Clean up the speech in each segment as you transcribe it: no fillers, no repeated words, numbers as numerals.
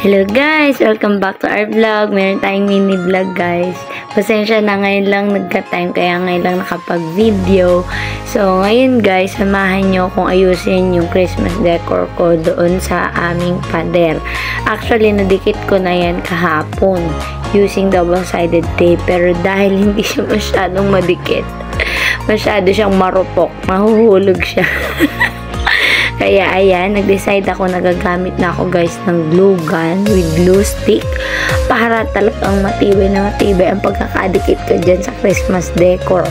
Hello guys! Welcome back to our vlog. Meron tayong mini vlog guys. Pasensya na, ngayon lang nagka-time kaya ngayon lang nakapag-video. So ngayon guys, samahan nyo kung ayusin yung Christmas decor ko doon sa aming pader. Actually, nadikit ko na yan kahapon using double-sided tape. Pero dahil hindi siya masyadong madikit, masyado siyang marupok, mahuhulog siya. Kaya ayan, nag-decide ako na gagamit na ako guys ng glue gun with glue stick para talagang matibay na matibay ang pagkakadikit ko dyan sa Christmas decor.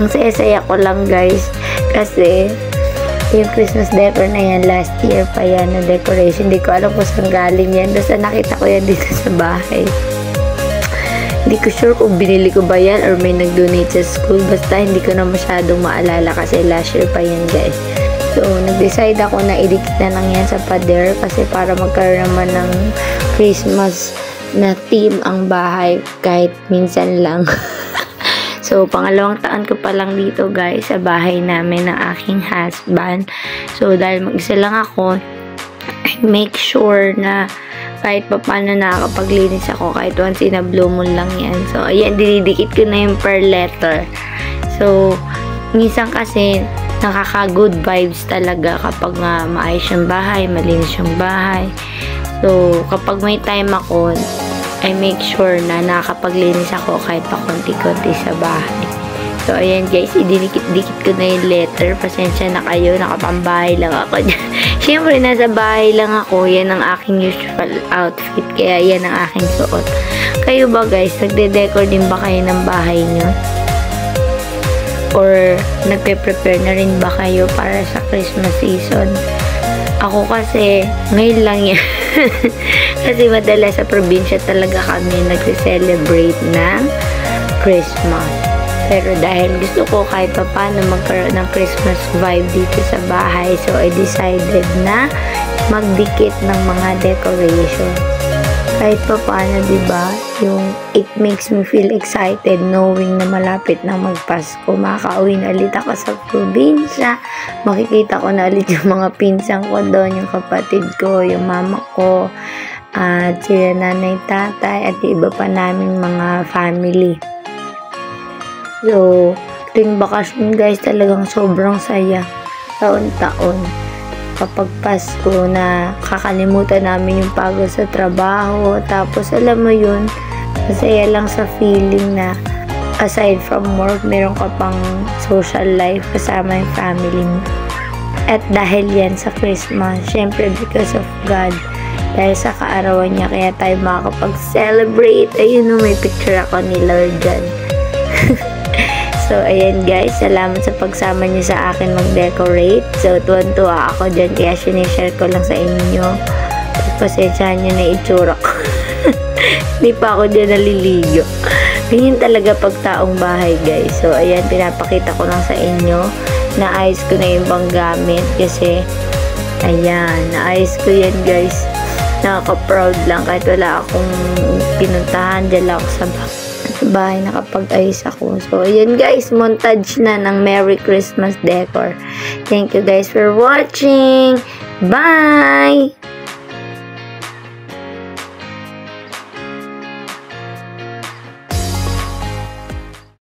Ang saya-saya ko lang guys kasi yung Christmas decor na yan, last year pa yan na decoration. Hindi ko alam kung saan galing yan. Basta nakita ko yan dito sa bahay. Hindi ko sure kung binili ko ba yan or may nag-donate sa school. Basta hindi ko na masyadong maalala kasi last year pa yan guys. So, nag-decide ako na idikit na lang yan sa pader kasi para magkaroon naman ng Christmas na theme ang bahay kahit minsan lang. So, pangalawang taon ko pa lang dito guys sa bahay namin ng aking husband. So, dahil mag-isa lang ako, I make sure na kahit pa paano nakakapaglinis ako kahit once in a blue moon lang yan. So, ayan, dinidikit ko na yung per letter. So, minsan kasi nakaka-good vibes talaga kapag maayos yung bahay, malinis yung bahay. So, kapag may time ako, I make sure na nakakapaglinis ako kahit pa konti-konti sa bahay. So, ayan guys, idinikit-dikit ko na yung letter. Pasensya na kayo, nakapambahay lang ako dyan. Siyempre, nasa bahay lang ako. Yan ang aking usual outfit. Kaya yan ang aking suot. Kayo ba guys, nagde-decor din ba kayo ng bahay nyo? Or nagpe-prepare na rin ba kayo para sa Christmas season? Ako kasi, ngayon lang yan. Kasi madalas sa probinsya talaga kami nagse-celebrate ng Christmas. Pero dahil gusto ko kahit pa paano magkaroon ng Christmas vibe dito sa bahay, so I decided na magdikit ng mga decoration. Kahit pa paano, diba, yung it makes me feel excited knowing na malapit na magpasko. Makaka-uwi na ulit ako sa probinsya. Makikita ko na ulit yung mga pinsan ko doon, yung kapatid ko, yung mama ko, at sila nanay, tatay, at iba pa naming mga family. So, tuwing bakasyon guys, talagang sobrang saya. Taon-taon. Kapag Pasko na kakalimutan namin yung pagod sa trabaho. Tapos alam mo yun, masaya lang sa feeling na aside from work, meron ka pang social life kasama yung family mo. At dahil yan sa Christmas, syempre because of God, dahil sa kaarawan niya, kaya tayo makakapag-celebrate. Ayun o, may picture ako ni Lord dyan. So, ayan guys, salamat sa pagsama niyo sa akin mag-decorate. So, tuwan-tuwa ako dyan, kaya sinishare ko lang sa inyo. Pasensyahan nyo na itsura ko. Hindi pa ako dyan naliligo. Ganyan talaga pag taong bahay guys. So, ayan, pinapakita ko lang sa inyo. Naayos ko na yung ibang gamit kasi, ayan, naayos ko yan guys. Nakaka-proud lang kahit wala akong pinuntahan. Dyan lang ako sa bahay nakapag-ayos ako. So, ayan guys, montage na ng Merry Christmas decor. Thank you guys for watching. Bye!